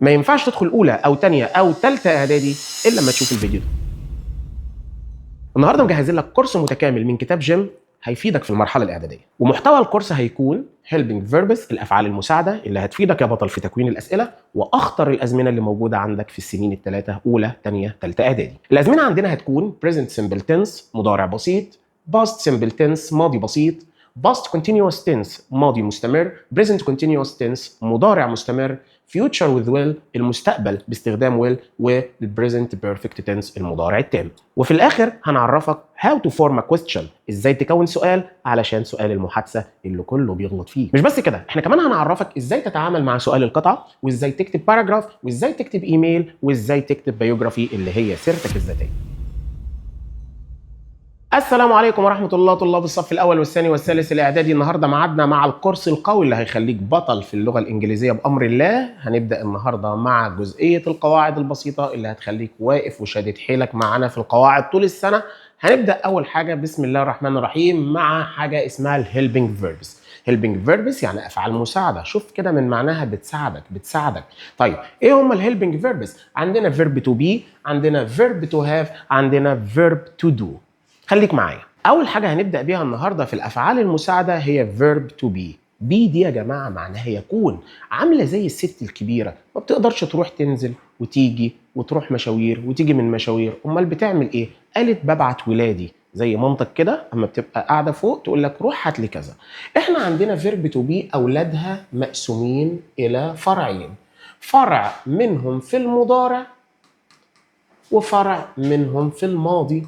ما ينفعش تدخل اولى او تانية او تالتة اعدادي الا لما تشوف الفيديو ده. النهارده مجهزين لك كورس متكامل من كتاب جيم هيفيدك في المرحله الاعداديه، ومحتوى الكورس هيكون helping verbs الافعال المساعده اللي هتفيدك يا بطل في تكوين الاسئله واخطر الازمنه اللي موجوده عندك في السنين الثلاثه اولى ثانيه ثالثه اعدادي. الازمنه عندنا هتكون present simple tense مضارع بسيط، past simple tense ماضي بسيط، past continuous tense ماضي مستمر، present continuous tense مضارع مستمر، future with will المستقبل باستخدام will، والpresent perfect tense المضارع التام. وفي الاخر هنعرفك how to form a question ازاي تكون سؤال علشان سؤال المحادثه اللي كله بيغلط فيه. مش بس كده، احنا كمان هنعرفك ازاي تتعامل مع سؤال القطعه، وازاي تكتب باراجراف، وازاي تكتب ايميل، وازاي تكتب بيوجرافي اللي هي سيرتك الذاتيه. السلام عليكم ورحمة الله طلاب الصف الأول والثاني والثالث الإعدادي. النهاردة معادنا مع الكورس القوي اللي هيخليك بطل في اللغة الإنجليزية بأمر الله. هنبدأ النهاردة مع جزئية القواعد البسيطة اللي هتخليك واقف وشادد حيلك معانا في القواعد طول السنة. هنبدأ أول حاجة بسم الله الرحمن الرحيم مع حاجة اسمها الهيلبينج فيربس. هيلبينج فيربس يعني أفعال مساعدة، شوف كده من معناها بتساعدك. طيب إيه هم الهيلبينج فيربس؟ عندنا فيرب تو بي، عندنا فيرب تو هاف، عندنا فيرب تو دو. خليك معايا. اول حاجه هنبدا بيها النهارده في الافعال المساعده هي verb to be. بي دي يا جماعه معناها يكون، عامله زي الست الكبيره ما بتقدرش تروح تنزل وتيجي وتروح مشاوير وتيجي من مشاوير، امال بتعمل ايه؟ قالت ببعت ولادي، زي مامتك كده اما بتبقى قاعده فوق تقول لك روح هات لي كذا. احنا عندنا verb to be اولادها مقسومين الى فرعين، فرع منهم في المضارع وفرع منهم في الماضي.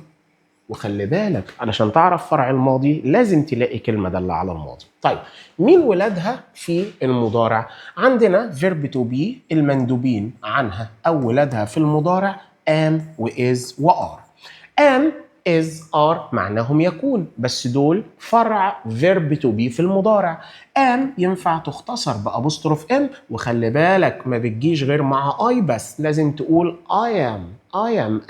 وخلي بالك علشان تعرف فرع الماضي لازم تلاقي كلمة دالة على الماضي. طيب مين ولادها في المضارع؟ عندنا verb to be المندوبين عنها أو ولادها في المضارع am و is و are. am is are معناهم يكون، بس دول فرع verb to be في المضارع. am ينفع تختصر بأبوستروف m، وخلي بالك ما بتجيش غير مع I بس، لازم تقول I am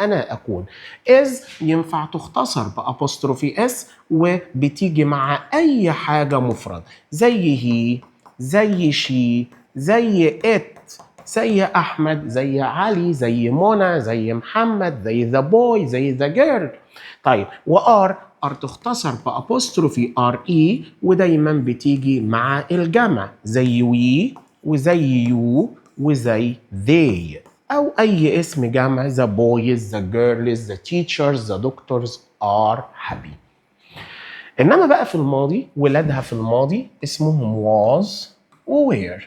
أنا أكون. is ينفع تختصر بأبوستروفي s وبتيجي مع أي حاجة مفرد، زي he، زي she، زي it، زي احمد، زي علي، زي منى، زي محمد، زي ذا بوي، زي ذا جيرل. طيب وار تختصر بأبوستروفي ار اي ودايما بتيجي مع الجمع، زي وي وزي يو وزي they، او اي اسم جمع، the boys، the girls، the teachers، the doctors are happy. انما بقى في الماضي ولادها في الماضي اسمهم was و were.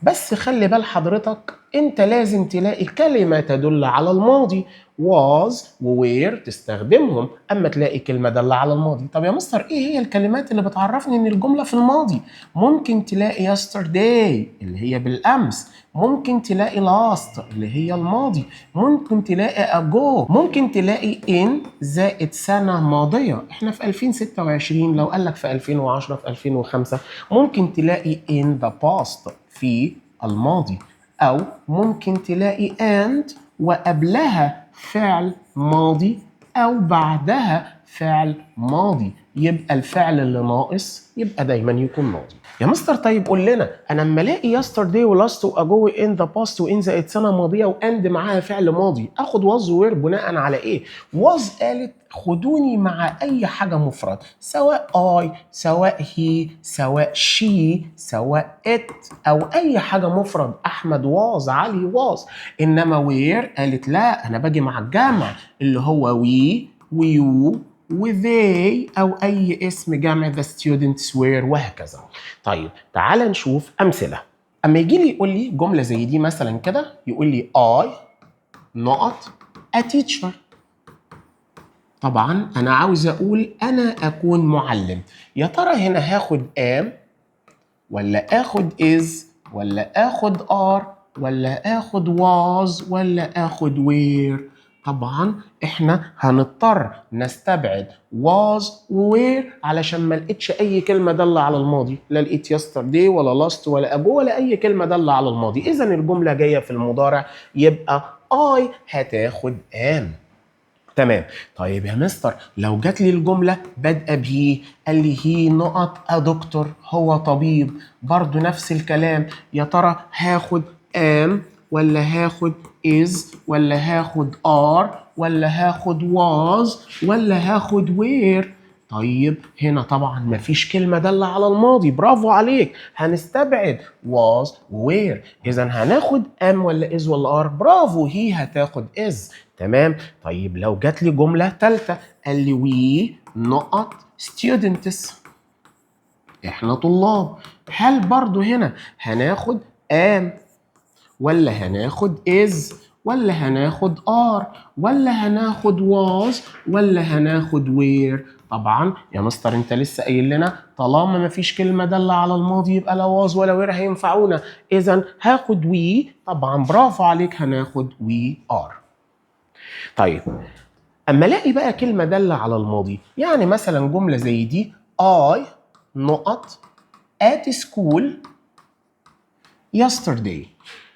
بس خلي بال حضرتك انت لازم تلاقي كلمة تدل على الماضي، was و were تستخدمهم اما تلاقي كلمة دالة على الماضي. طب يا مستر ايه هي الكلمات اللي بتعرفني ان الجملة في الماضي؟ ممكن تلاقي yesterday اللي هي بالامس، ممكن تلاقي last اللي هي الماضي، ممكن تلاقي ago، ممكن تلاقي in زائد سنة ماضية. احنا في 2026 لو قالك في 2010 في 2005 ممكن تلاقي in the past في الماضي، أو ممكن تلاقي and وقبلها فعل ماضي أو بعدها فعل ماضي، يبقى الفعل اللي ناقص يبقى دايما يكون ماضي. يا مستر طيب قول لنا، أنا لما ألاقي yesterday و last و ago و in the past و in زائد سنة ماضية و and معاها فعل ماضي آخد was و were بناء على إيه؟ was قالت خدوني مع أي حاجة مفرد، سواء I، سواء he، سواء she، سواء it، أو أي حاجة مفرد. أحمد was، علي was. إنما where قالت لا، أنا باجي مع الجمع اللي هو we و you و they، أو أي اسم جمع the students were وهكذا. طيب تعال نشوف أمثلة. أما يجي لي يقول لي جملة زي دي مثلا كده، يقول لي I not a teacher. طبعا أنا عاوز أقول أنا أكون معلم. يا ترى هنا هاخد am ولا آخد is ولا آخد are ولا آخد was ولا آخد were؟ طبعا إحنا هنضطر نستبعد was و were علشان ما لقيتش أي كلمة دالة على الماضي، لا لقيت yesterday ولا last ولا ago ولا أي كلمة دالة على الماضي. إذا الجملة جاية في المضارع يبقى I هتاخد am. تمام. طيب يا مستر لو جات لي الجمله بادئه بهي، قال لي هي نقط ا دكتور، هو طبيب، برضو نفس الكلام. يا ترى هاخد am ولا هاخد is ولا هاخد are ولا هاخد was ولا هاخد were؟ طيب هنا طبعا مفيش كلمة دالة على الماضي، برافو عليك، هنستبعد was و were، إذا هناخد am ولا is ولا are؟ برافو، هي هتاخد is. تمام. طيب لو جات لي جملة تالتة قال لي we not students، احنا طلاب، هل برضو هنا هناخد am ولا هناخد is ولا هناخد are ولا هناخد was ولا هناخد were؟ طبعا يا مستر انت لسه قايل لنا طالما ما فيش كلمه داله على الماضي يبقى لا was ولا were هينفعونا، اذا هاخد we. طبعا برافو عليك، هناخد we are. طيب اما الاقي بقى كلمه داله على الماضي، يعني مثلا جمله زي دي I نقط at school yesterday،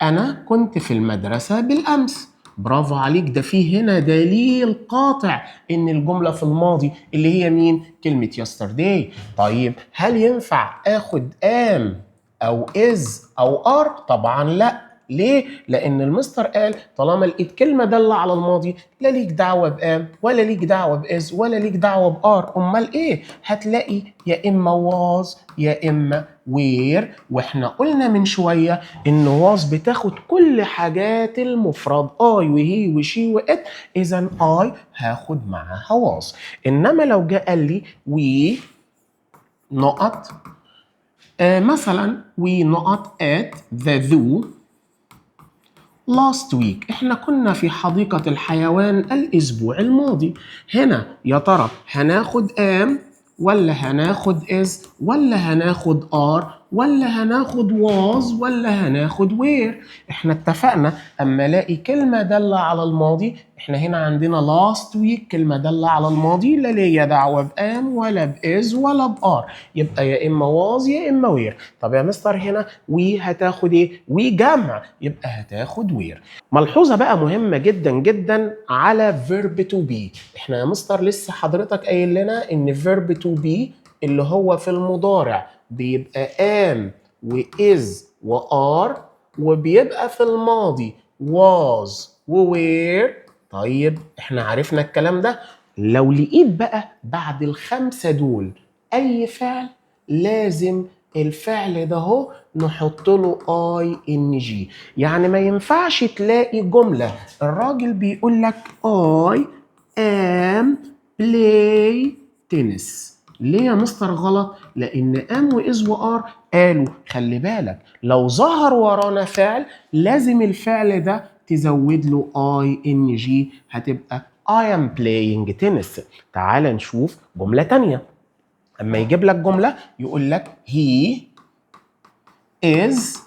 أنا كنت في المدرسة بالأمس. برافو عليك، ده فيه هنا دليل قاطع إن الجملة في الماضي اللي هي مين؟ كلمة yesterday. طيب هل ينفع آخد am أو is أو are؟ طبعا لا. ليه؟ لأن المستر قال طالما لقيت كلمة دالة على الماضي لا ليك دعوة بام ولا ليك دعوة بإز ولا ليك دعوة بآر، أمال إيه؟ هتلاقي يا إما was يا إما where، وإحنا قلنا من شوية إن was بتاخد كل حاجات المفرد I وهي وشي وإت، إذا I هاخد معاها was. إنما لو جاء قال لي we نقط مثلا we نقط at the zoo last week، احنا كنا في حديقة الحيوان الأسبوع الماضي. هنا يا ترى هناخد am ولا هناخد is ولا هناخد are ولا هناخد was ولا هناخد where؟ احنا اتفقنا اما الاقي كلمة دالة على الماضي، احنا هنا عندنا last week كلمة دالة على الماضي لا ليا دعوة بام ولا بإز ولا بار، يبقى يا اما was يا اما where. طب يا مستر هنا we هتاخد ايه؟ we جمع، يبقى هتاخد where. ملحوظة بقى مهمة جدا جدا على verb to be، احنا يا مستر لسه حضرتك قايل لنا ان verb to be اللي هو في المضارع بيبقى am و is و are، وبيبقى في الماضي was و were. طيب احنا عرفنا الكلام ده. لو لقيت بقى بعد الخمسة دول اي فعل لازم الفعل ده هو نحط له ing، يعني ما ينفعش تلاقي جملة الراجل بيقول لك I am play tennis. ليه يا مستر غلط؟ لأن am و is و are قالوا خلي بالك لو ظهر ورانا فعل لازم الفعل ده تزود له ing، هتبقى I am playing tennis. تعال نشوف جملة تانية. أما يجيب لك جملة يقول لك he is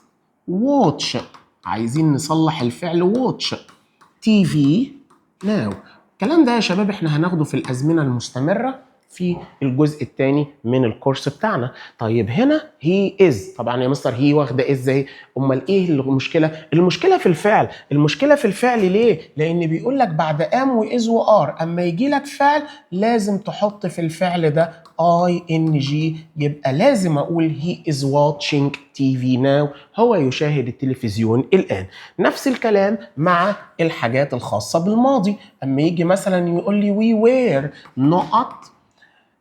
watch، عايزين نصلح الفعل watch TV now. الكلام ده يا شباب احنا هناخده في الأزمنة المستمرة في الجزء الثاني من الكورس بتاعنا. طيب هنا هي از، طبعا يا مستر هي واخده ازاي؟ امال ايه المشكله؟ المشكله في الفعل. المشكله في الفعل ليه؟ لان بيقول لك بعد ام واز وار اما يجي لك فعل لازم تحط في الفعل ده ing، يبقى لازم اقول he is watching TV now، هو يشاهد التلفزيون الان. نفس الكلام مع الحاجات الخاصه بالماضي، اما يجي مثلا يقول لي we were نقط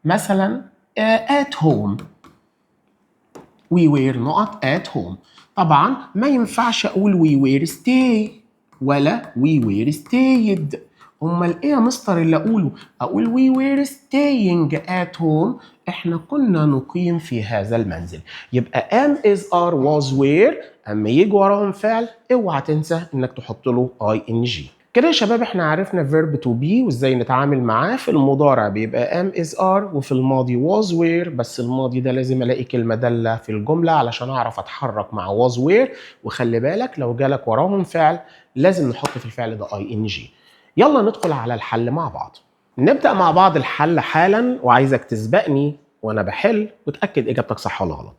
مثلا at home، we were نقط at home. طبعا ما ينفعش اقول we were stay ولا we were stayed، امال ايه يا مستر اللي اقوله؟ اقول we were staying at home، احنا كنا نقيم في هذا المنزل. يبقى am is are was were اما يجي وراهم فعل اوعى تنسى انك تحط له ing. كده يا شباب احنا عرفنا verb to be وازاي نتعامل معاه. في المضارع بيبقى am is are، وفي الماضي was were، بس الماضي ده لازم الاقي كلمة دالة في الجملة علشان اعرف اتحرك مع was were. وخلي بالك لو جالك وراهم فعل لازم نحط في الفعل ده ing. يلا ندخل على الحل مع بعض. نبدأ مع بعض الحل حالا، وعايزك تسبقني وانا بحل وتأكد اجابتك صح ولا غلط.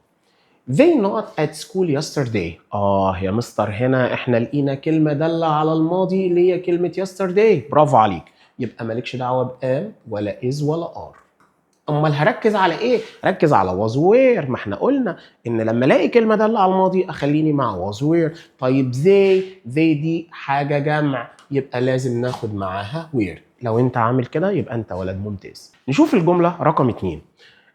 They not at school yesterday. يا مستر هنا احنا لقينا كلمة دالة على الماضي اللي هي كلمة yesterday، برافو عليك. يبقى مالكش دعوة بام ولا is ولا are. امال هركز على ايه؟ ركز على was were. ما احنا قلنا ان لما الاقي كلمه داله على الماضي اخليني مع was were. طيب they دي حاجه جمع يبقى لازم ناخد معاها were. لو انت عامل كده يبقى انت ولد ممتاز. نشوف الجمله رقم 2.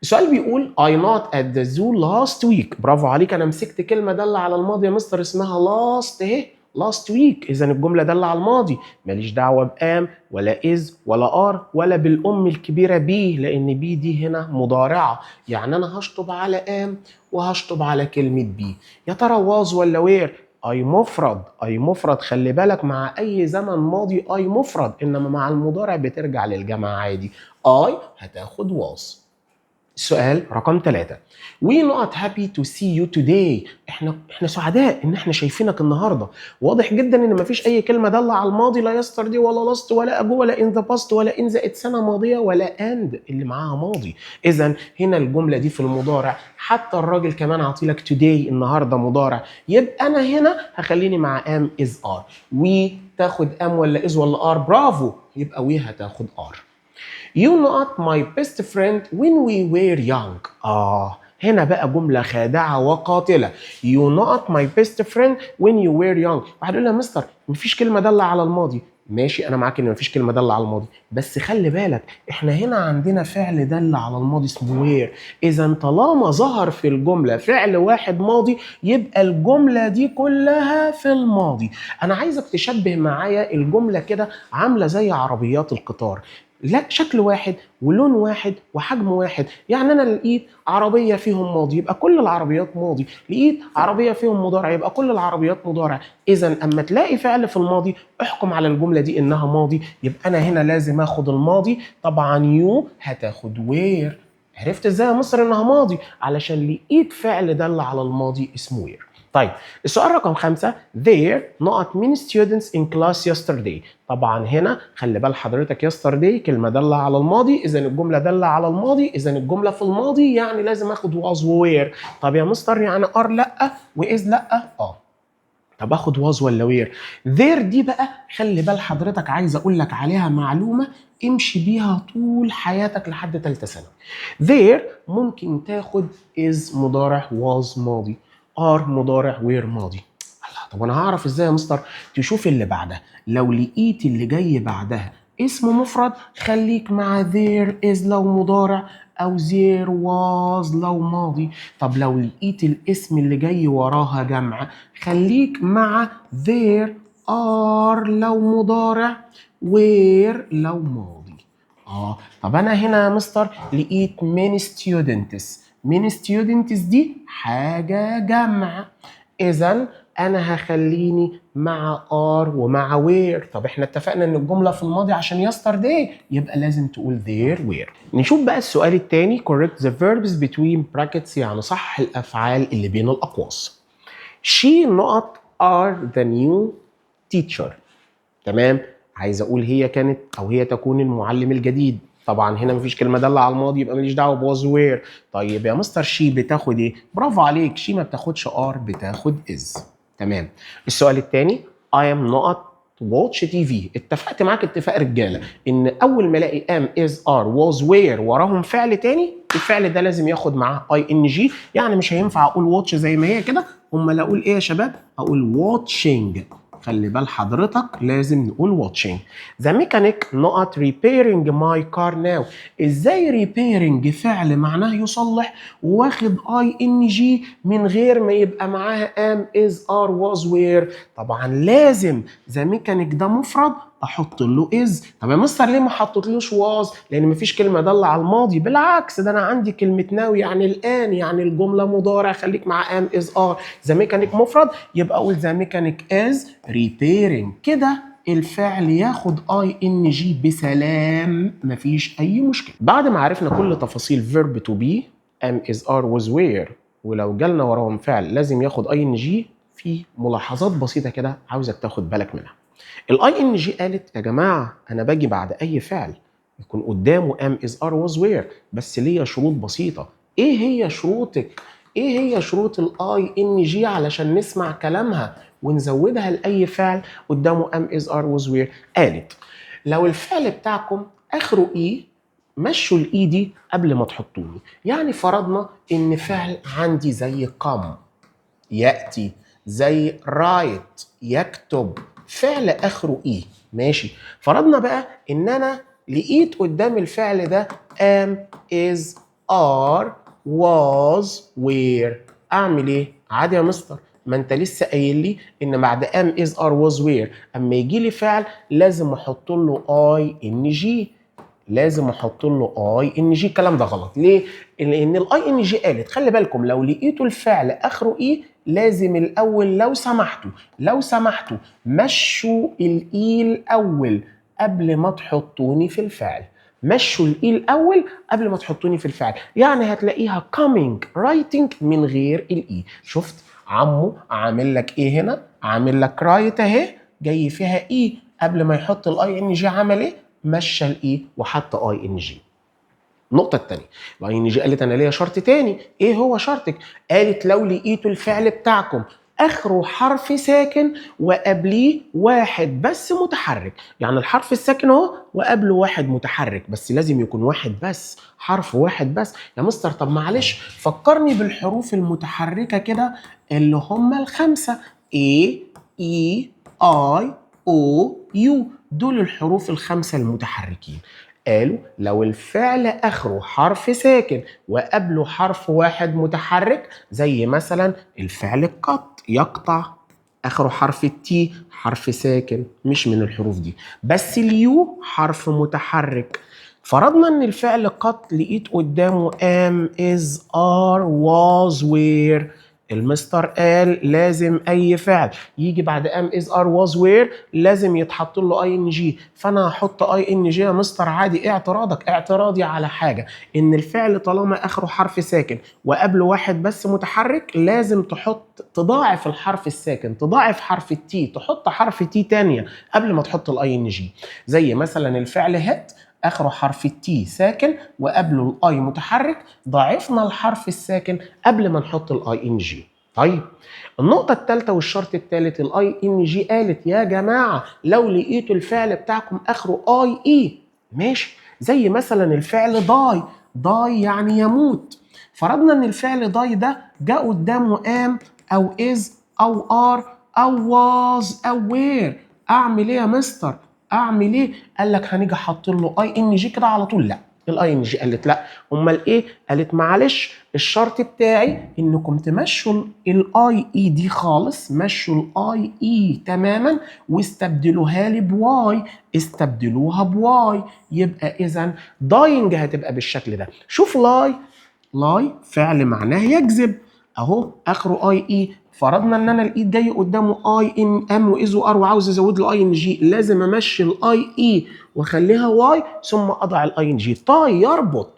السؤال بيقول I not at the zoo last week. برافو عليك، انا مسكت كلمه داله على الماضي يا مستر اسمها last اهي، last week. اذا الجمله داله على الماضي، ماليش دعوه بام ولا is ولا ار ولا بالام الكبيره بي، لان بي دي هنا مضارعه، يعني انا هشطب على ام وهشطب على كلمه بي. يا ترى was ولا وير؟ اي مفرد، اي مفرد. خلي بالك مع اي زمن ماضي اي مفرد، انما مع المضارع بترجع للجمع عادي. اي هتاخد was. السؤال رقم 3. We not happy to see you today. احنا سعداء ان احنا شايفينك النهارده. واضح جدا ان مفيش اي كلمه داله على الماضي، لا yesterday ولا last ولا ago ولا in the past ولا in the سنه ماضيه ولا and اللي معاها ماضي. اذا هنا الجمله دي في المضارع، حتى الراجل كمان عاطيلك today النهارده مضارع، يبقى انا هنا هخليني مع am is are. we تاخد am ولا is ولا are؟ برافو، يبقى we هتاخد are. You not my best friend when we were young. هنا بقى جملة خادعة وقاتلة. You not my best friend when you were young. واحد يقول لي يا مستر مفيش كلمة دالة على الماضي. ماشي، أنا معاك إن مفيش كلمة دالة على الماضي، بس خلي بالك إحنا هنا عندنا فعل دل على الماضي اسمه وير. إذا طالما ظهر في الجملة فعل واحد ماضي يبقى الجملة دي كلها في الماضي. أنا عايزك تشبه معايا الجملة كده عاملة زي عربيات القطار. لا، شكل واحد ولون واحد وحجم واحد. يعني انا لقيت عربيه فيهم ماضي يبقى كل العربيات ماضي، لقيت عربيه فيهم مضارع يبقى كل العربيات مضارع. اذا اما تلاقي فعل في الماضي احكم على الجمله دي انها ماضي، يبقى انا هنا لازم اخد الماضي. طبعا يو هتاخد وير. عرفت ازاي يا مصر انها ماضي؟ علشان لقيت فعل دل على الماضي اسمه وير. طيب السؤال رقم 5. There not many students in class yesterday. طبعا هنا خلي بال حضرتك yesterday كلمة دالة على الماضي، إذا الجملة دالة على الماضي، إذا الجملة في الماضي، يعني لازم آخد was were. طب يا مستر يعني are لأ وإز لأ؟ طب آخد was ولا were؟ there دي بقى خلي بال حضرتك، عايز أقول لك عليها معلومة امشي بيها طول حياتك لحد ثالثة ثانوي. there ممكن تاخد is مضارع was ماضي، are مضارع were ماضي. طب انا هعرف ازاي يا مستر؟ تشوف اللي بعدها، لو لقيت اللي جاي بعدها اسم مفرد خليك مع there is لو مضارع او there was لو ماضي. طب لو لقيت الاسم اللي جاي وراها جمع خليك مع there are لو مضارع were لو ماضي. طب انا هنا يا مستر لقيت many students دي حاجة جمع، اذا انا هخليني مع are ومع were. طب احنا اتفقنا ان الجمله في الماضي عشان yesterday يبقى لازم تقول there were. نشوف بقى السؤال الثاني. correct the verbs between brackets، يعني صح الافعال اللي بين الاقواس. she not are the new teacher. تمام، عايز اقول هي كانت او هي تكون المعلم الجديد. طبعا هنا مفيش كلمه داله على الماضي يبقى ماليش دعوه بواز وير. طيب يا مستر شي بتاخد ايه؟ برافو عليك، شي ما بتاخدش ار، بتاخد از. تمام. السؤال الثاني I am not watch TV. اتفقت معاك اتفاق رجاله ان اول ما الاقي am is are was were وراهم فعل تاني، الفعل ده لازم ياخد معاه ing، يعني مش هينفع اقول watch زي ما هي كده. امال اقول ايه يا شباب؟ اقول watching. خلي بال حضرتك لازم نقول watching. The mechanic not repairing my car now. ازاي repairing فعل معناه يصلح واخد ing من غير ما يبقى معاها am is are was were؟ طبعا لازم the mechanic ده مفرد احط له is. طب يا مستر ليه ما حطيتلوش was؟ لان مفيش كلمه داله على الماضي، بالعكس ده انا عندي كلمه now يعني الان، يعني الجمله مضارع، خليك مع am is are. the mechanic مفرد يبقى اقول the mechanic is repairing. كده الفعل ياخد ing بسلام، مفيش اي مشكله. بعد ما عرفنا كل تفاصيل verb to be am is are was were، ولو جالنا وراهم فعل لازم ياخد ing، في ملاحظات بسيطه كده عاوزك تاخد بالك منها. الاي ان جي قالت يا جماعه انا باجي بعد اي فعل يكون قدامه ام از ار واز وير، بس ليا شروط بسيطه. ايه هي شروطك؟ ايه هي شروط الاي ان جي علشان نسمع كلامها ونزودها لاي فعل قدامه ام از ار واز وير؟ قالت لو الفعل بتاعكم اخره اي مشوا الاي دي قبل ما تحطوني. يعني فرضنا ان فعل عندي زي come يأتي، زي write يكتب، فعل اخره اي، ماشي. فرضنا بقى ان انا لقيت قدام الفعل ده am is are was were، اعمل ايه؟ عادي يا مستر، ما انت لسه قايل لي ان بعد am is are was were اما يجي لي فعل لازم احط له اي ان جي، لازم احط له اي ان جي. الكلام ده غلط. ليه؟ لان الاي ان جي قالت خلي بالكم لو لقيتوا الفعل اخره اي لازم الاول لو سمحتوا مشوا الاي الاول قبل ما تحطوني في الفعل. مشوا الاي الاول قبل ما تحطوني في الفعل. يعني هتلاقيها coming writing من غير الاي. شفت عمو عامل لك ايه هنا؟ عامل لك رايت اهي جاي فيها اي قبل ما يحط الاي ان جي. عمل ايه؟ مشى الاي وحط اي ان جي. النقطة الثانية، الاي ان جي قالت انا ليا شرط تاني. ايه هو شرطك؟ قالت لو لقيتوا الفعل بتاعكم اخره حرف ساكن وقبليه واحد بس متحرك، يعني الحرف الساكن اهو وقبله واحد متحرك، بس لازم يكون واحد بس، حرف واحد بس. يا مستر طب معلش فكرني بالحروف المتحركة كده اللي هم الخمسة A E I O U، دول الحروف الخمسة المتحركين. قالوا لو الفعل اخره حرف ساكن وقبله حرف واحد متحرك، زي مثلا الفعل قط يقطع، اخره حرف التي حرف ساكن مش من الحروف دي، بس اليو حرف متحرك. فرضنا ان الفعل قط لقيت قدامه am is are was were، المستر قال لازم اي فعل يجي بعد am is are was were لازم يتحط له اي ان جي، فانا هحط اي ان جي يا مستر عادي. ايه اعتراضك؟ اعتراضي على حاجه ان الفعل طالما اخره حرف ساكن وقبله واحد بس متحرك لازم تضاعف الحرف الساكن، تضاعف حرف التي، تحط حرف تي تانية قبل ما تحط الاي ان جي. زي مثلا الفعل هات اخره حرف التي ساكن وقبله الاي متحرك، ضاعفنا الحرف الساكن قبل ما نحط الاي ان جي. طيب النقطة الثالثة والشرط الثالث، الاي ان جي قالت يا جماعة لو لقيتوا الفعل بتاعكم اخره اي اي، ماشي. زي مثلا الفعل داي، داي يعني يموت. فرضنا ان الفعل داي ده جاء قدامه ام او از او ار او واز او وير، اعمل ايه يا مستر؟ اعمل ايه؟ قال لك هنيجي احط له اي ان جي كده على طول. لا، الاي ان جي قالت لا. امال ايه؟ قالت معلش الشرط بتاعي انكم تمشوا الاي اي دي خالص، مشوا الاي اي تماما واستبدلوها لي بواي، استبدلوها بواي. يبقى اذا داينج هتبقى بالشكل ده. شوف لاي فعل معناه يكذب اهو اخره اي اي. فرضنا ان انا الايد جاي قدامه اي ان ام واز وار وعاوز ازود له اي ان جي، لازم امشي الاي اي واخليها واي ثم اضع الاي ان جي. طاي يربط.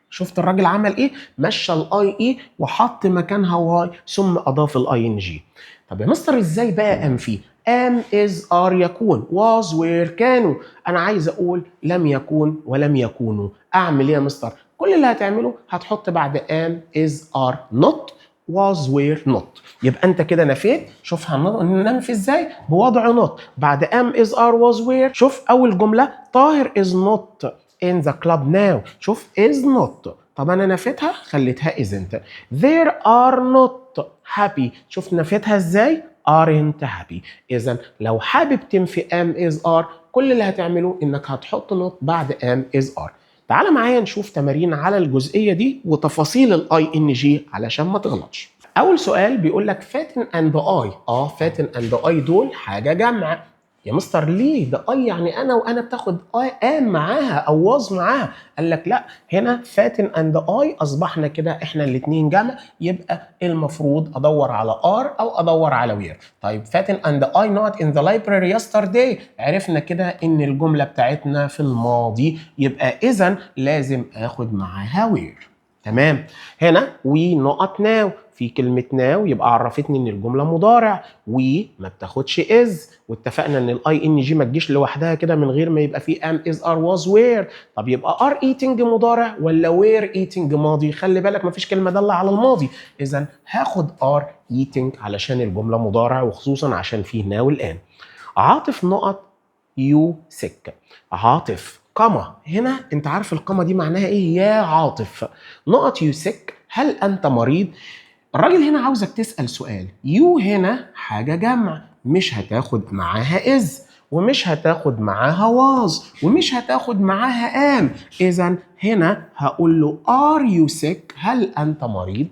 شفت الراجل عمل ايه؟ مشى الاي اي وحط مكانها واي ثم اضاف الاي ان جي. طب يا مستر ازاي بقى ام فيه؟ ام از ار يكون، واز وير كانوا. انا عايز اقول لم يكون ولم يكونوا. اعمل ايه يا مستر؟ كل اللي هتعمله هتحط بعد ام از ار نوت was were not. يبقى انت كده نفيت. شوف هننفي ازاي؟ بوضع نوت بعد am is are was were. شوف اول جمله طاهر is not in the club now. شوف is not، طب انا نفيتها خليتها isn't. There are not happy. شوف نفيتها ازاي؟ aren't happy. اذا لو حابب تنفي am is are كل اللي هتعمله انك هتحط not بعد am is are. تعال معايا نشوف تمارين على الجزئيه دي وتفاصيل الاي ان جي علشان ما تغلطش. اول سؤال بيقول لك فاتن اند اي. فاتن اند اي دول حاجه جمع. يا مستر ليه؟ ده اي يعني انا، وانا بتاخد اي ام معاها او واز معاها. قال لك لا، هنا فاتن اند اي اصبحنا كده احنا الاثنين جمع، يبقى المفروض ادور على ار او ادور على وير. طيب فاتن اند اي نوت ان ذا لايبراري يسترداي، عرفنا كده ان الجمله بتاعتنا في الماضي، يبقى اذا لازم اخد معاها وير. تمام. هنا وي نقط ناو، في كلمة ناو يبقى عرفتني ان الجملة مضارع. وي ما بتاخدش از، واتفقنا ان الاي ان جي ما تجيش لوحدها كده من غير ما يبقى في ام از ار واز وير. طب يبقى ار ايتنج مضارع ولا وير ايتنج ماضي؟ خلي بالك ما فيش كلمة دالة على الماضي، اذا هاخد ار ايتنج علشان الجملة مضارع وخصوصا عشان فيه ناو الان. عاطف نقط يو سك. عاطف كما هنا انت عارف الكما دي معناها ايه؟ يا عاطف. نقط يو سيك، هل انت مريض؟ الراجل هنا عاوزك تسأل سؤال. يو هنا حاجة جمع، مش هتاخد معاها از، ومش هتاخد معاها واز، ومش هتاخد معاها ام. اذا هنا هقول له are you sick؟ هل انت مريض؟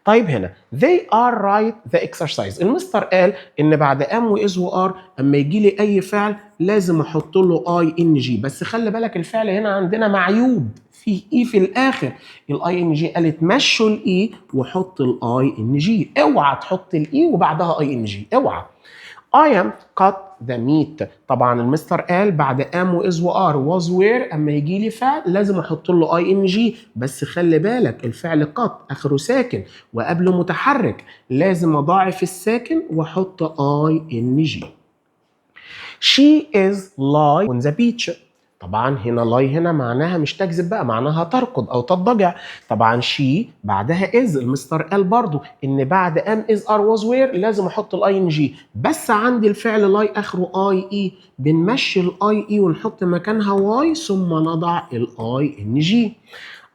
طيب هنا they are right the exercise. المستر قال ان بعد am و is و are اما يجي لي اي فعل لازم احط له اي ان جي، بس خلي بالك الفعل هنا عندنا معيوب في اي في الاخر. الاي ان جي قالت مشوا الاي وحط الاي ان جي، اوعى تحط الاي وبعدها اي ان جي، اوعى. I am cut the meat. طبعا المستر قال بعد am و is و are was were اما يجي لي فعل لازم احط له اي ان جي، بس خلي بالك الفعل cut اخره ساكن وقبله متحرك، لازم اضاعف الساكن واحط اي ان جي. She is lie on the beach. طبعا هنا lie هنا معناها مش تكذب بقى، معناها تركض او تضجع. طبعا she بعدها is، المستر قال برضو ان بعد am is are was were لازم احط الاي ان جي، بس عندي الفعل lie اخره اي اي بنمشي الاي اي ونحط مكانها واي ثم نضع الاي ان جي.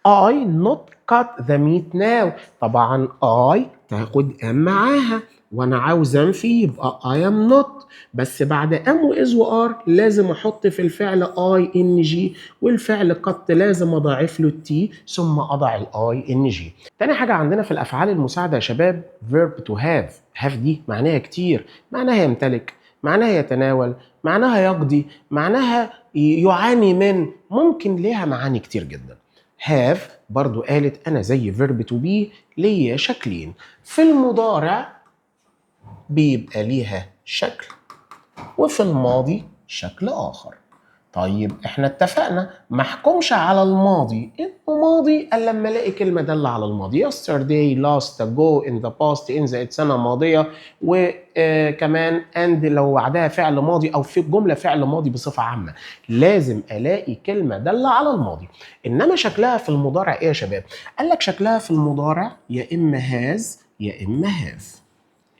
I not cut the meat now. طبعا I تاخد am معاها وانا عاوز انفي يبقى I am not، بس بعد am و is و are لازم احط في الفعل I ان جي، والفعل cut لازم اضاعف له التي ثم اضع الاي ان جي. تاني حاجه عندنا في الافعال المساعده يا شباب verb to have. have دي معناها كتير، معناها يمتلك، معناها يتناول، معناها يقضي، معناها يعاني من، ممكن ليها معاني كتير جدا. have برضو قالت أنا زي verb to be ليا شكلين، في المضارع بيبقى ليها شكل وفي الماضي شكل آخر. طيب احنا اتفقنا ما احكمش على الماضي انه ماضي الا لما الاقي كلمه داله على الماضي. yesterday last ago in the past in the سنه ماضيه، وكمان and لو بعدها فعل ماضي او في الجمله فعل ماضي بصفه عامه لازم الاقي كلمه داله على الماضي. انما شكلها في المضارع ايه يا شباب؟ قال لك شكلها في المضارع يا اما has يا اما have،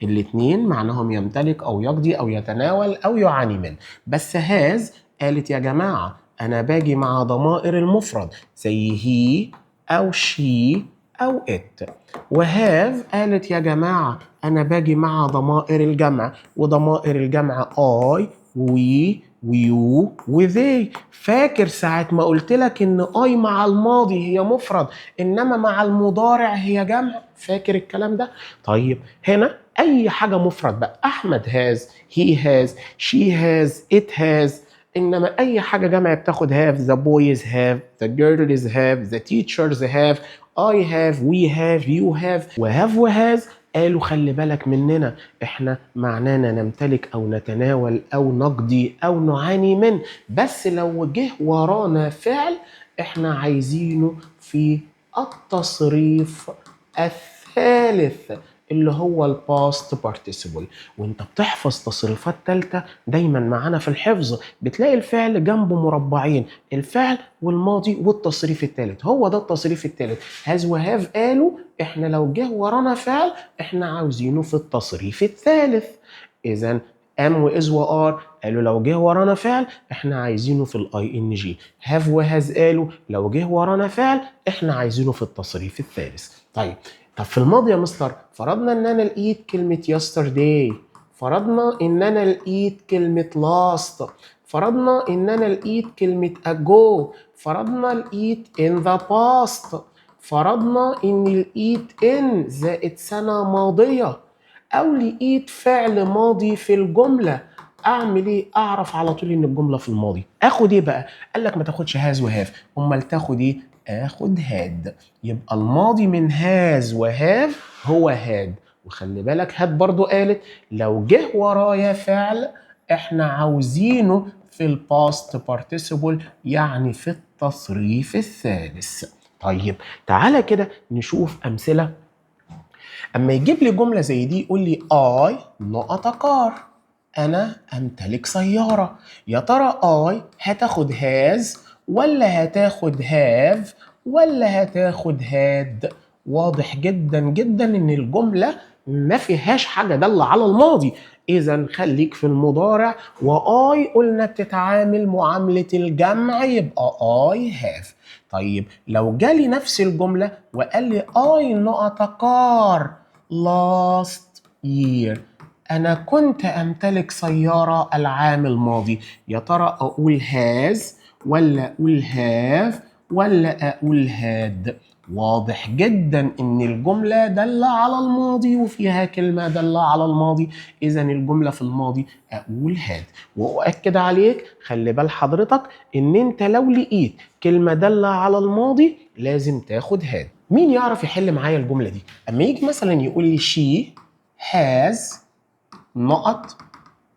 الاتنين معناهم يمتلك او يقضي او يتناول او يعاني من. بس هاز قالت يا جماعه انا باجي مع ضمائر المفرد زي هي او شي او ات، وهاف قالت يا جماعه انا باجي مع ضمائر الجمع، وضمائر الجمع اي وي ويو وذي. فاكر ساعة ما قلت لك ان اي مع الماضي هي مفرد انما مع المضارع هي جمع؟ فاكر الكلام ده؟ طيب هنا اي حاجة مفرد بقى، احمد هاز، هي هاز، شي هاز، ات هاز، انما اي حاجة جمع بتاخد have. the boys have, the girls have, the teachers have, I have, we have, you have. وهاف وهاز قالوا خلي بالك مننا، احنا معنانا نمتلك او نتناول او نقضي او نعاني من، بس لو جه ورانا فعل احنا عايزينه في التصريف الثالث اللي هو الباست بارتيسيبل. وانت بتحفظ تصريفات ثالثه دايما معانا في الحفظ بتلاقي الفعل جنبه مربعين، الفعل والماضي والتصريف الثالث، هو ده التصريف الثالث. هاز وهاف قالوا احنا لو جه ورانا فعل احنا عاوزينه في التصريف الثالث. اذا ام واز وار قالوا لو جه ورانا فعل احنا عايزينه في الاي ان جي. هاف وهاز قالوا لو جه ورانا فعل احنا عايزينه في التصريف الثالث. طب في الماضي يا مستر فرضنا ان انا لقيت كلمة yesterday، فرضنا ان انا لقيت كلمة last، فرضنا ان انا لقيت كلمة ago، فرضنا لقيت in the past، فرضنا اني لقيت in زائد سنة ماضية، او لقيت فعل ماضي في الجملة. اعمل ايه؟ اعرف على طول ان الجملة في الماضي. اخد ايه بقى؟ قال لك ما تاخدش هاز وهاف، امال تاخد ايه؟ اخد هاد. يبقى الماضي من هاز وهاف هو هاد. وخلي بالك هاد برضو قالت لو جه ورايا فعل احنا عاوزينه في الباست بارتيسيبل يعني في التصريف الثالث. طيب تعالى كده نشوف امثله. اما يجيب لي جمله زي دي يقول لي I نقط كار، انا امتلك سياره. يا ترى I هتاخد هاز ولا هتاخد هاف ولا هتاخد هاد؟ واضح جدا جدا ان الجمله ما فيهاش حاجه داله على الماضي، إذا خليك في المضارع، وآي قلنا بتتعامل معاملة الجمع يبقى I have. طيب لو جالي نفس الجملة وقال لي I نقط car last year، أنا كنت أمتلك سيارة العام الماضي، يا ترى أقول has ولا أقول have ولا أقول had؟ واضح جدا إن الجملة دالة على الماضي وفيها كلمة دالة على الماضي، إذا الجملة في الماضي أقول had. وأؤكد عليك خلي بال حضرتك إن أنت لو لقيت كلمة دالة على الماضي لازم تاخد had. مين يعرف يحل معايا الجملة دي؟ أما يجي مثلا يقول لي she has نقط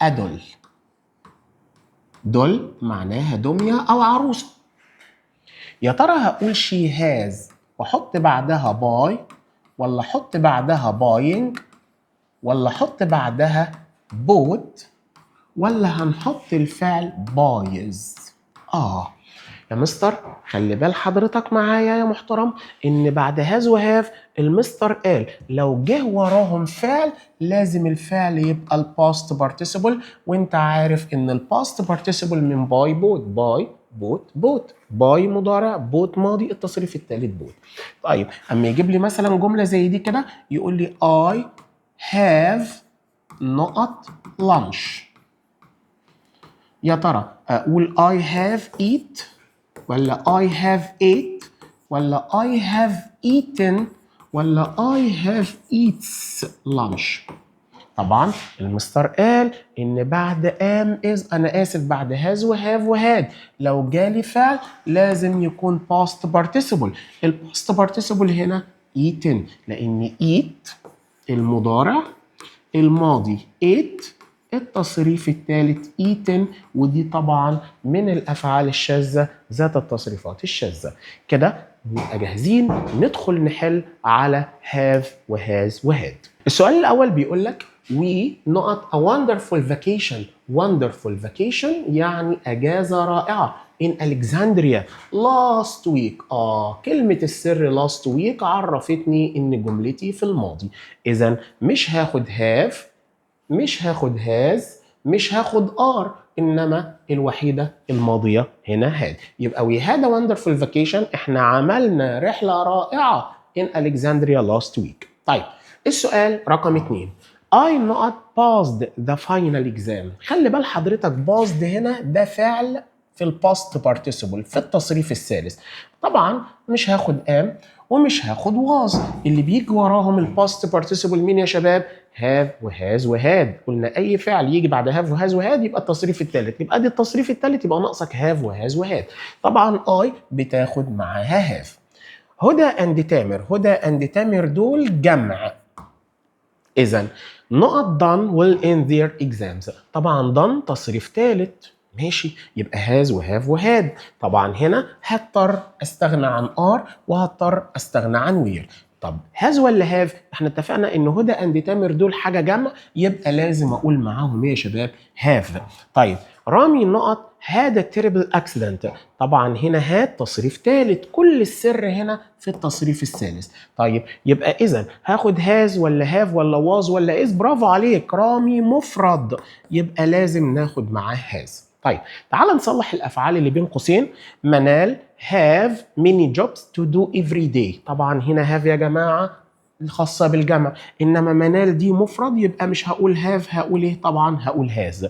أدل، دل معناها دمية أو عروسة، يا ترى هقول she has وأحط بعدها buy ولا أحط بعدها buying ولا أحط بعدها bought ولا هنحط الفعل buys؟ يا مستر خلي بال حضرتك معايا يا محترم ان بعد هاز وهاف المستر قال لو جه وراهم فعل لازم الفعل يبقى الباست بارتيسيبل، وانت عارف ان الباست بارتيسيبل من باي بوت، باي بوت بوت، باي مضارع بوت ماضي، التصريف الثالث بوت. طيب اما يجيب لي مثلا جمله زي دي كده يقول لي I have نقط lunch، يا ترى اقول I have eat ولا I have ate ولا I have eaten ولا I have eats lunch؟ طبعا المستر قال ان بعد am is انا اسف بعد has وهاف وهاد لو جالي فعل لازم يكون past participle. الباست participle هنا eaten لان eat المضارع، الماضي ate، التصريف الثالث eaten، ودي طبعا من الافعال الشاذه ذات التصريفات الشاذه. كده نبقى جاهزين ندخل نحل على have وhas وhad. السؤال الاول بيقول لك we نقط a wonderful vacation. wonderful vacation يعني اجازه رائعه in Alexandria last week. كلمه السر last week عرفتني ان جملتي في الماضي، اذا مش هاخد have مش هاخد has مش هاخد are، انما الوحيده الماضيه هنا had. يبقى we had a wonderful vacation، احنا عملنا رحله رائعه in Alexandria last week. طيب السؤال رقم 2 I not passed the final exam. خلي بال حضرتك passed هنا ده فعل في الباست بارتيسيبل في التصريف الثالث، طبعا مش هاخد am ومش هاخد was، اللي بيجي وراهم الباست بارتيسيبل مين يا شباب؟ have وhas وhad. قلنا اي فعل يجي بعد have وhas وhad يبقى التصريف الثالث، يبقى دي التصريف الثالث يبقى ناقصك have وhas وhad. طبعا I بتاخد معاها have. هدى اند تامر، هدى اند تامر دول جمع، اذا نقط done will end their exams. طبعا done تصريف ثالث ماشي، يبقى has وهاف وهاد. طبعا هنا هضطر استغنى عن are وهضطر استغنى عن where. طب has ولا have؟ احنا اتفقنا ان هدى اند تامر دول حاجه جمع، يبقى لازم اقول معاهم ايه يا شباب؟ have. طيب رامي نقط had a terrible accident. طبعا هنا had تصريف ثالث، كل السر هنا في التصريف الثالث. طيب يبقى اذا هاخد has ولا have ولا was ولا is؟ برافو عليك، رامي مفرد يبقى لازم ناخد معاه has. طيب تعال نصلح الافعال اللي بين قوسين. منال have many jobs to do every day. طبعا هنا have يا جماعه الخاصه بالجمع، انما منال دي مفرد يبقى مش هقول have، هقول ايه؟ طبعا هقول has.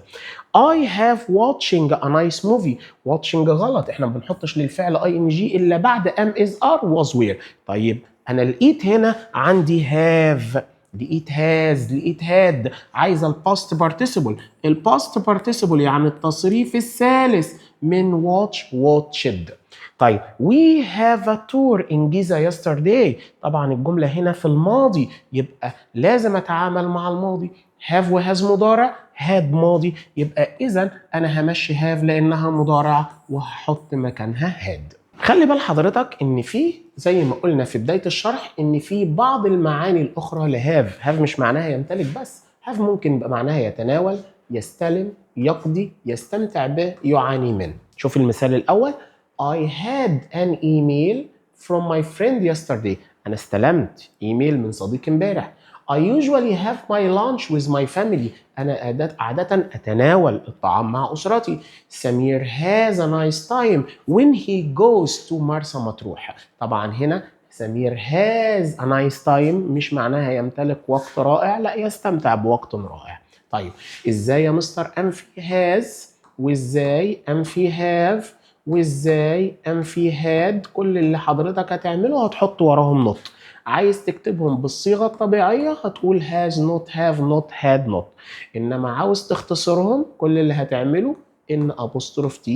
I have watching a nice movie. watching غلط، احنا ما بنحطش للفعل ing الا بعد am is are was were. طيب انا لقيت هنا عندي have، لقيت has، لقيت had، عايزه الباست بارتيسيبل. الباست بارتيسيبل يعني التصريف الثالث من watch watched. طيب we have a tour in Giza yesterday. طبعا الجمله هنا في الماضي يبقى لازم اتعامل مع الماضي، have وhas مضارع، had ماضي، يبقى اذا انا همشي have لانها مضارعه وهحط مكانها had. خلي بال حضرتك ان في زي ما قلنا في بدايه الشرح ان في بعض المعاني الاخرى لهاف. هاف مش معناها يمتلك بس، هاف ممكن يبقى معناها يتناول، يستلم، يقضي، يستمتع به، يعاني منه. شوف المثال الاول I had an email from my friend yesterday. انا استلمت ايميل من صديق امبارح. I usually have my lunch with my family. أنا عادة أتناول الطعام مع أسرتي. سمير has a nice time when he goes to مرسى مطروح. طبعا هنا سمير has a nice time مش معناها يمتلك وقت رائع، لا يستمتع بوقت رائع. طيب ازاي يا مستر أنفي has وازاي أنفي have وازاي أنفي had؟ كل اللي حضرتك هتعمله هتحط وراهم نوت. عايز تكتبهم بالصيغة الطبيعية هتقول has not have not had not. إنما عاوز تختصرهم كل اللي هتعمله in apostrophe t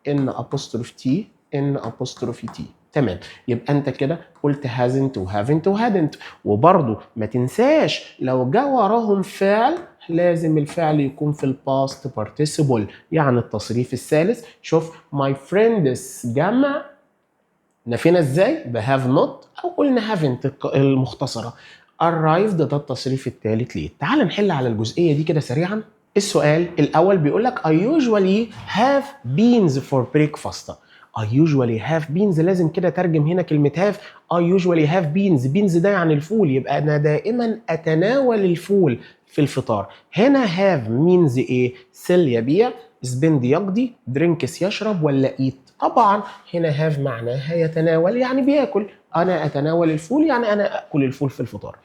in apostrophe t in apostrophe t. تمام، يبقى انت كده قلت hasn't و haven't و hadn't. وبرضو ما تنساش لو جا وراهم فعل لازم الفعل يكون في الباست participle يعني التصريف الثالث. شوف my friends جمع نفينا ازاي؟ ب have not او قلنا haven't المختصرة. arrived ده التصريف الثالث ليه. تعال نحل على الجزئية دي كده سريعا. السؤال الأول بيقول لك I usually have beans for breakfast. I usually have beans لازم كده ترجم هنا كلمة have. I usually have beans. beans ده يعني الفول، يبقى أنا دائما أتناول الفول في الفطار. هنا have means إيه؟ sell يبيع، spend يقضي، drinks يشرب، ولا eat؟ طبعا هنا have معناها يتناول يعني بياكل. أنا أتناول الفول يعني أنا أكل الفول في الفطار.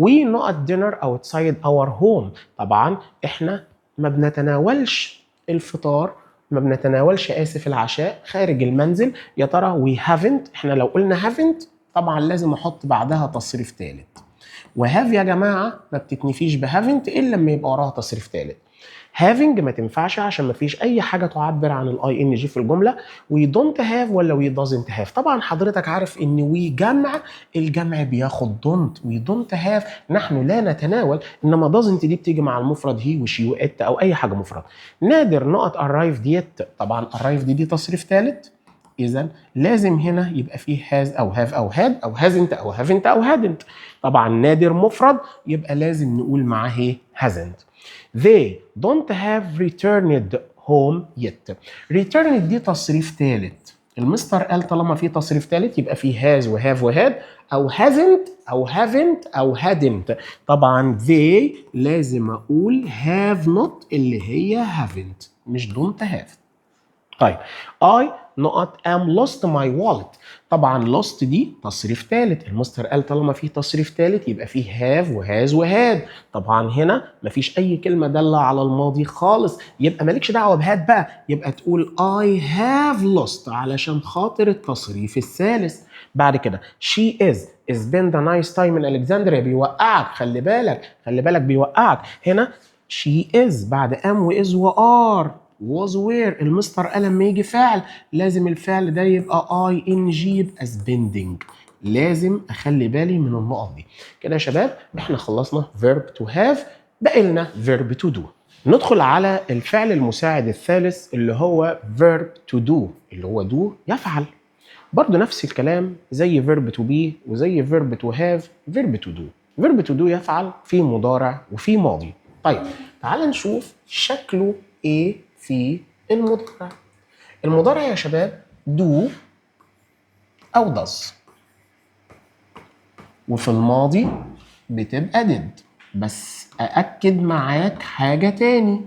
We not dinner outside our home. طبعا إحنا ما بنتناولش الفطار، ما بنتناولش العشاء خارج المنزل. يا ترى we haven't؟ احنا لو قلنا haven't طبعا لازم احط بعدها تصريف ثالث. وهاف يا جماعه ما بتتنفيش بهافنت الا لما يبقى وراها تصريف ثالث. having ما تنفعش عشان ما فيش اي حاجه تعبر عن الاي ان جي في الجمله. we don't have ولا we doesn't have. طبعا حضرتك عارف ان we جمع، الجمع بياخد don't. we don't have نحن لا نتناول، انما doesn't دي بتيجي مع المفرد هي وشي وات او اي حاجه مفرد. نادر نقط arrived yet. طبعا arrived دي تصريف ثالث، إذا لازم هنا يبقى فيه has أو have أو had أو hasn't أو haven't أو hadn't. طبعا نادر مفرد يبقى لازم نقول معاه إيه؟ hasn't. They don't have returned home yet. returned دي تصريف ثالث. المستر قال طالما في تصريف ثالث يبقى فيه has و have و had أو hasn't أو haven't أو hadn't. طبعا they لازم أقول have not اللي هي haven't مش don't have. طيب I نقط am lost my wallet. طبعا lost دي تصريف ثالث. المستر قال طالما فيه تصريف ثالث يبقى فيه have وهاز وهاد. طبعا هنا مفيش اي كلمه داله على الماضي خالص، يبقى مالكش دعوه بهاد بقى، يبقى تقول I have lost علشان خاطر التصريف الثالث. بعد كده she is spend a nice time in Alexandria. بيوقعك، خلي بالك بيوقعك. هنا she is بعد am و is و are was where. المستر قال لما يجي فعل لازم الفعل ده يبقى ing يبقى spending. لازم اخلي بالي من النقط دي. كده يا شباب احنا خلصنا verb to have، بقى لنا verb to do. ندخل على الفعل المساعد الثالث اللي هو verb to do اللي هو do يفعل. برضه نفس الكلام زي verb to be وزي verb to have verb to do. verb to do يفعل في مضارع وفي ماضي. طيب تعال نشوف شكله ايه في المضارع. المضارع يا شباب do أو does، وفي الماضي بتبقى did. بس أأكد معاك حاجة تاني،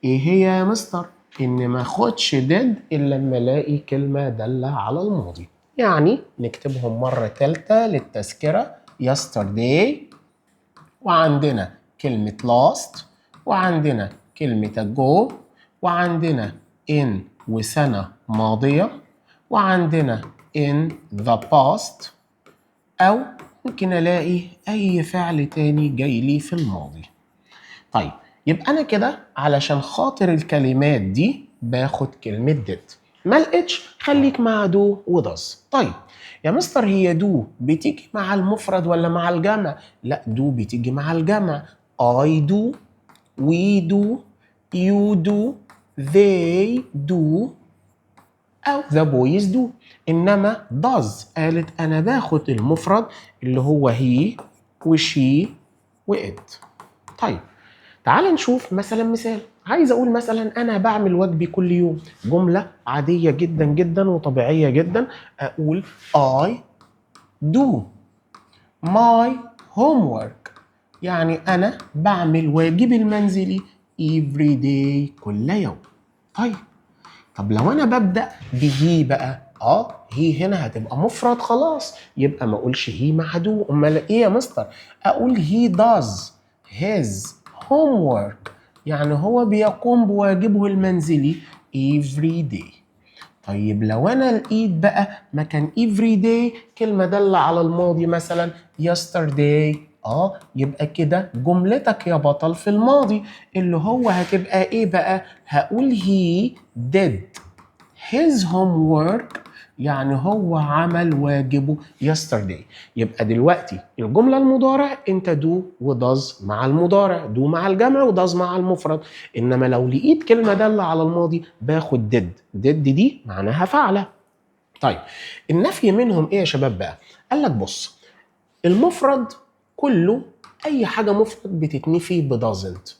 إيه هي يا مستر؟ إن ما أخدش did إلا لما ألاقي كلمة دالة على الماضي. يعني نكتبهم مرة تالتة للتذكرة. yesterday وعندنا كلمة last وعندنا كلمة ago وعندنا in وسنة ماضية وعندنا in the past، أو ممكن ألاقي أي فعل تاني جاي لي في الماضي. طيب يبقى أنا كده علشان خاطر الكلمات دي باخد كلمة did. ما لقيتش خليك مع do و does. طيب يا مستر هي do بتيجي مع المفرد ولا مع الجمع؟ لا do بتيجي مع الجمع. I do we do you do they do أو the boys do. إنما does قالت أنا باخد المفرد اللي هو he وشي وإت. طيب تعال نشوف مثال. عايز أقول مثلا أنا بعمل واجبي كل يوم. جملة عادية جدا جدا وطبيعية جدا. أقول I do my homework يعني أنا بعمل واجبي المنزلي every day كل يوم. طب لو أنا ببدأ بهي بقى هي هنا هتبقى مفرد خلاص، يبقى ما أقولش هي مع دو. أمال إيه يا مستر؟ أقول he does his homework، يعني هو بيقوم بواجبه المنزلي every day. طيب لو انا لقيت بقى مكان every day كلمة دالة على الماضي مثلا yesterday، يبقى كده جملتك يا بطل في الماضي اللي هو هتبقى ايه بقى؟ هقول he did his homework، يعني هو عمل واجبه yesterday. يبقى دلوقتي الجملة المضارع انت do و does مع المضارع، do مع الجمع و does مع المفرد. انما لو لقيت كلمة دالة على الماضي باخد did دي معناها فعله. طيب النفي منهم ايه يا شباب بقى؟ قال لك بص، المفرد كله اي حاجة مفرد بتتنفي ب doesn't،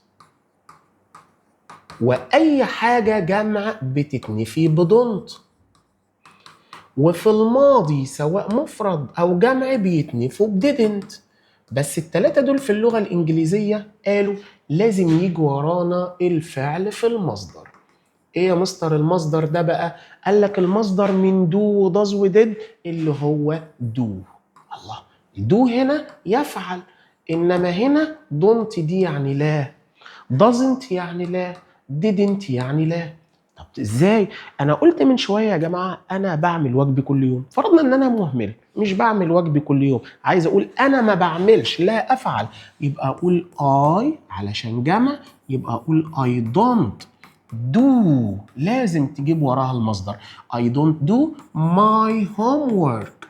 واي حاجة جمع بتتنفي ب don't، وفي الماضي سواء مفرد أو جمع بيتنفوا ب didn't. بس التلاتة دول في اللغة الإنجليزية قالوا لازم يجي ورانا الفعل في المصدر. إيه يا مستر المصدر ده بقى؟ قال لك المصدر من do و does و did اللي هو do. الله، do هنا يفعل، إنما هنا don't دي يعني لا، doesn't يعني لا، didn't يعني لا. طب ازاي؟ انا قلت من شويه يا جماعه انا بعمل واجبي كل يوم، فرضنا ان انا مهمل مش بعمل واجبي كل يوم، عايز اقول انا ما بعملش لا افعل، يبقى اقول I علشان جمع، يبقى اقول I don't do، لازم تجيب وراها المصدر. I don't do my homework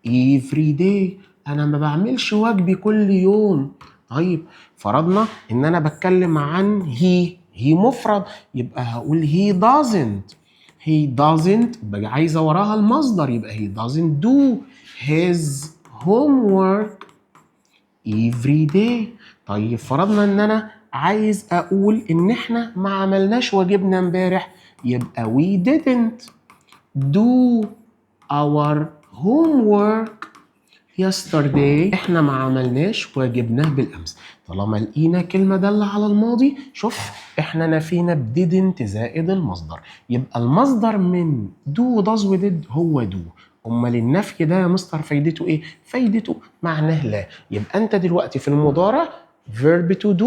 every day، انا ما بعملش واجبي كل يوم. طيب فرضنا ان انا بتكلم عن هي مفرد، يبقى هقول he doesn't بقى عايزه وراها المصدر، يبقى he doesn't do his homework every day. طيب فرضنا ان انا عايز اقول ان احنا ما عملناش واجبنا امبارح، يبقى we didn't do our homework yesterday، احنا ما عملناش واجبناه بالامس. طالما لقينا كلمه داله على الماضي، شوف احنا نفينا ب didn't زائد المصدر، يبقى المصدر من do does و did هو do. امال النفي ده يا مستر فايدته ايه؟ فايدته معناه لا. يبقى انت دلوقتي في المضارع verb to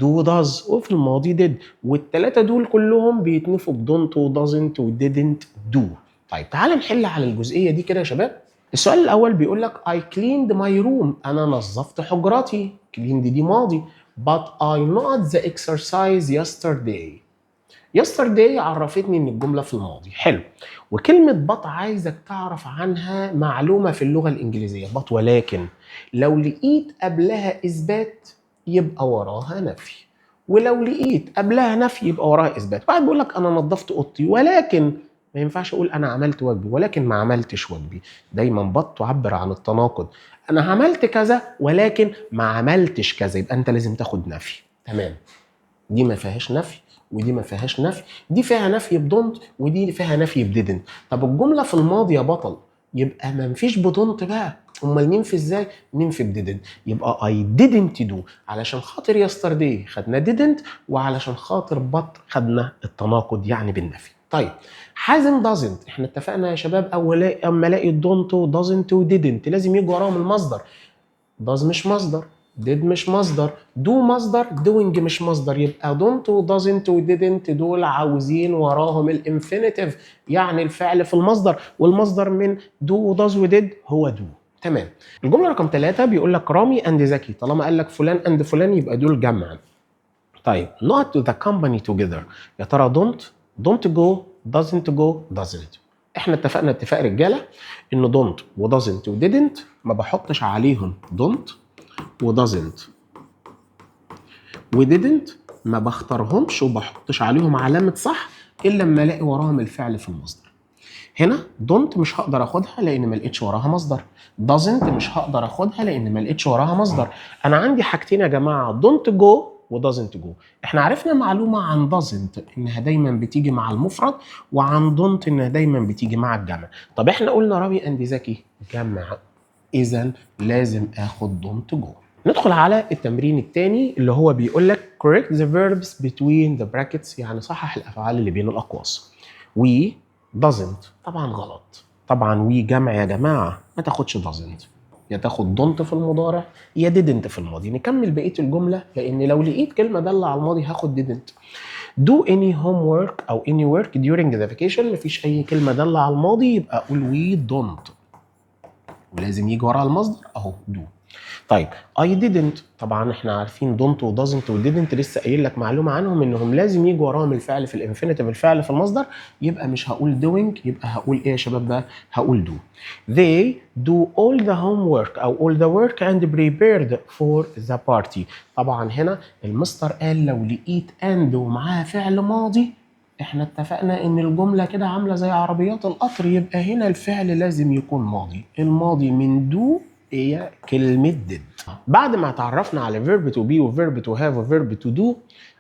do does، وفي الماضي did، والثلاثه دول كلهم بيتنفوا ب don't و doesn't و didn't do. طيب تعال نحل على الجزئيه دي كده يا شباب. السؤال الأول بيقول لك I cleaned my room، أنا نظفت حجرتي. cleaned دي ماضي. but I not the exercise yesterday. yesterday عرفتني إن الجملة في الماضي. حلو. وكلمة but عايزك تعرف عنها معلومة في اللغة الإنجليزية. but ولكن لو لقيت قبلها إثبات يبقى وراها نفي، ولو لقيت قبلها نفي يبقى وراها إثبات. واحد بيقول لك أنا نظفت أوضتي ولكن ما ينفعش اقول انا عملت واجبي ولكن ما عملتش واجبي. دايما بط تعبر عن التناقض، انا عملت كذا ولكن ما عملتش كذا، يبقى انت لازم تاخد نفي. تمام، دي ما فيهاش نفي ودي ما فيهاش نفي، دي فيها نفي بدونت ودي فيها نفي بديدنت. طب الجمله في الماضي يا بطل يبقى ما فيش بدونت بقى، امال ننفي ازاي؟ ننفي بديدنت. يبقى I didn't do علشان خاطر yesterday خدنا didn't، وعلشان خاطر بط خدنا التناقض يعني بالنفي. طيب حازم doesn't، احنا اتفقنا يا شباب اما الاقي don't و doesn't و didn't لازم يجي وراهم المصدر. does مش مصدر، did مش مصدر، do مصدر، doing مش مصدر، يبقى don't و doesn't و didn't دول عاوزين وراهم الانفينيتيف يعني الفعل في المصدر، والمصدر من do و does و did هو do. تمام. الجمله رقم 3 بيقول لك رامي اند زكي، طالما قال لك فلان اند فلان يبقى دول جمع. طيب not to the company together، يا ترى don't go doesn't go doesn't. احنا اتفقنا اتفاق رجاله ان don't و doesn't و didn't ما بحطش عليهم don't و doesn't و didn't ما بختارهمش وبحطش عليهم علامه صح الا لما الاقي وراهم الفعل في المصدر. هنا don't مش هقدر اخدها لان ما لقيتش وراها مصدر، doesn't مش هقدر اخدها لان ما لقيتش وراها مصدر. انا عندي حاجتين يا جماعه، don't go و doesn't go. احنا عرفنا معلومه عن doesn't انها دايما بتيجي مع المفرد، وعن don't انها دايما بتيجي مع الجمع. طب احنا قلنا رامي اند زكي جمع، اذا لازم اخد don't go. ندخل على التمرين الثاني اللي هو بيقول لك correct the verbs between the brackets، يعني صحح الافعال اللي بين الاقواس. we doesn't طبعا غلط، طبعا we جمع يا جماعه، ما تاخدش doesn't، يا تاخد don't في المضارع يا didn't في الماضي. نكمل بقيه الجمله، لان لو لقيت كلمه داله على الماضي هاخد didn't. do any homework او any work during the vacation، مفيش اي كلمه داله على الماضي يبقى اقول we don't، ولازم يجي وراها المصدر اهو do. طيب I didn't، طبعا احنا عارفين don't و doesn't و didn't لسه قايل لك معلومه عنهم انهم لازم يجوا وراهم الفعل في الانفينيتيف، الفعل في المصدر، يبقى مش هقول doing، يبقى هقول ايه يا شباب بقى؟ هقول do. They do all the homework او all the work and prepared for the party. طبعا هنا المستر قال لو لقيت and ومعاها فعل ماضي، احنا اتفقنا ان الجمله كده عامله زي عربيات القطر، يبقى هنا الفعل لازم يكون ماضي. الماضي من do هي كلمة did. بعد ما تعرفنا على verb to be و verb to have و verb to do،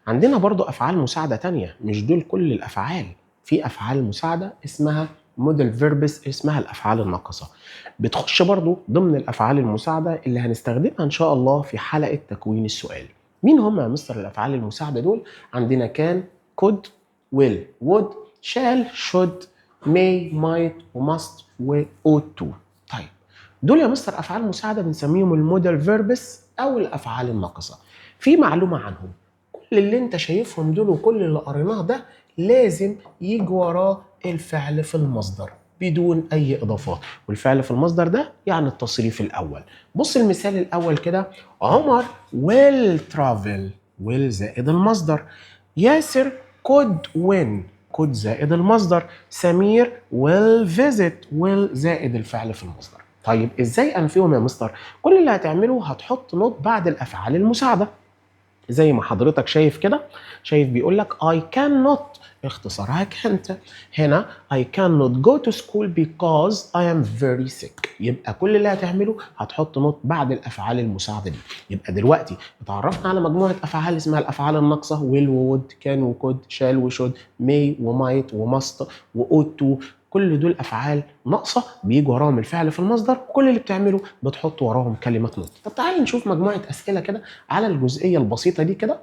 عندنا برضو أفعال مساعدة تانية، مش دول كل الأفعال. في أفعال مساعدة اسمها model verbs، اسمها الأفعال الناقصة، بتخش برضو ضمن الأفعال المساعدة اللي هنستخدمها إن شاء الله في حلقة تكوين السؤال. مين هم يا مستر الأفعال المساعدة دول؟ عندنا كان، could، will، would، shall، should، may، might و must و ought to. طيب دول يا مستر افعال مساعده بنسميهم الموديل فيربس او الافعال الناقصه. في معلومه عنهم، كل اللي انت شايفهم دول وكل اللي قريناه ده لازم يجي وراه الفعل في المصدر بدون اي اضافات، والفعل في المصدر ده يعني التصريف الاول. بص المثال الاول كده، عمر will travel، will زائد المصدر. ياسر could win، could زائد المصدر. سمير will visit، will زائد الفعل في المصدر. طيب ازاي انفيهم يا مستر؟ كل اللي هتعمله هتحط نوت بعد الافعال المساعده زي ما حضرتك شايف كده، شايف بيقول لك I cannot، اختصارها كانت. هنا I cannot go to school because I am very sick، يبقى كل اللي هتعمله هتحط نوت بعد الافعال المساعده دي. يبقى دلوقتي اتعرفنا على مجموعه افعال اسمها الافعال الناقصه، will و would، كان و could، shall و should، may و might و must و ought to. كل دول افعال ناقصه بيجي وراهم الفعل في المصدر، وكل اللي بتعمله بتحط وراهم كلمه نوت. طب تعالى نشوف مجموعه اسئله كده على الجزئيه البسيطه دي كده.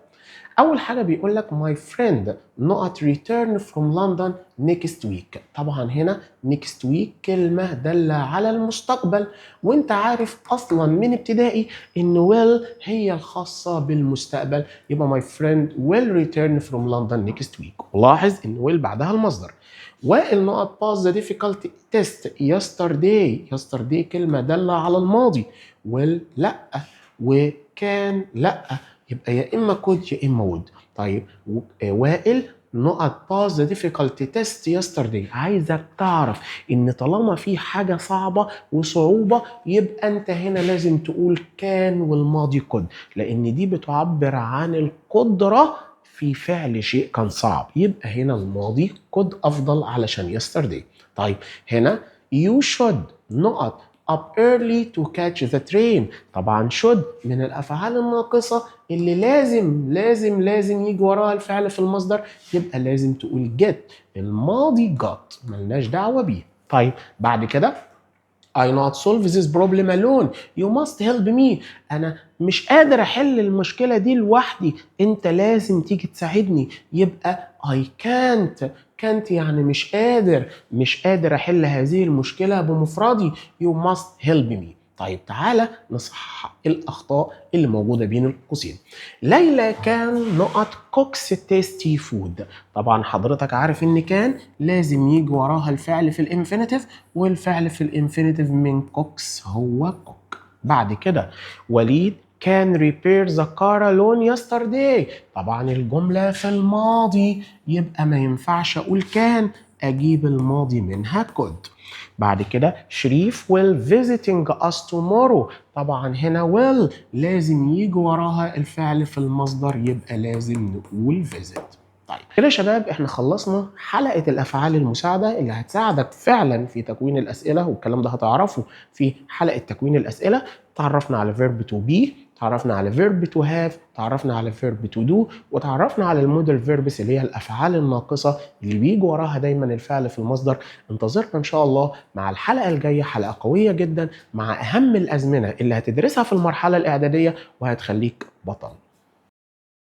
اول حاجه بيقول لك my friend not return from London next week. طبعا هنا next week كلمه داله على المستقبل، وانت عارف اصلا من ابتدائي ان will هي الخاصه بالمستقبل، يبقى my friend will return from London next week. ولاحظ ان will بعدها المصدر. وائل نقط pass the difficult test yesterday، yesterday كلمه داله على الماضي، will لا، وكان لا، يبقى يا اما كود يا اما وود. طيب وائل نقط باس ذا difficult test yesterday، عايزك تعرف ان طالما في حاجه صعبه وصعوبه يبقى انت هنا لازم تقول كان والماضي كود، لان دي بتعبر عن القدره في فعل شيء كان صعب، يبقى هنا الماضي كود افضل علشان yesterday. طيب هنا you should نقط up early to catch the train. طبعا should من الافعال الناقصه اللي لازم يجي وراها الفعل في المصدر، يبقى لازم تقول get، الماضي got ملناش دعوه بيه. طيب بعد كده I not solve this problem alone، you must help me، أنا مش قادر أحل المشكلة دي لوحدي، أنت لازم تيجي تساعدني، يبقى I can't يعني مش قادر أحل هذه المشكلة بمفردي، you must help me. طيب تعالى نصحح الأخطاء اللي موجودة بين القوسين. ليلى كان نقط كوكس تيستي فود. طبعا حضرتك عارف ان كان لازم يجي وراها الفعل في الانفينيتيف، والفعل في الانفينيتيف من كوكس هو كوك. بعد كده وليد كان ريبير ذا كار الون يسترداي. طبعا الجمله في الماضي يبقى ما ينفعش اقول كان، اجيب الماضي منها كود. بعد كده شريف will visiting us tomorrow. طبعا هنا will لازم يجي وراها الفعل في المصدر، يبقى لازم نقول visit. طيب كده يا شباب احنا خلصنا حلقة الأفعال المساعدة اللي هتساعدك فعلا في تكوين الأسئلة، والكلام ده هتعرفه في حلقة تكوين الأسئلة. تعرفنا على verb to be، تعرفنا على verb to have، تعرفنا على verb to do، وتعرفنا على المودل verbs اللي هي الافعال الناقصه اللي بيجي وراها دايما الفعل في المصدر. انتظرنا ان شاء الله مع الحلقه الجايه، حلقه قويه جدا مع اهم الازمنه اللي هتدرسها في المرحله الاعداديه وهتخليك بطل.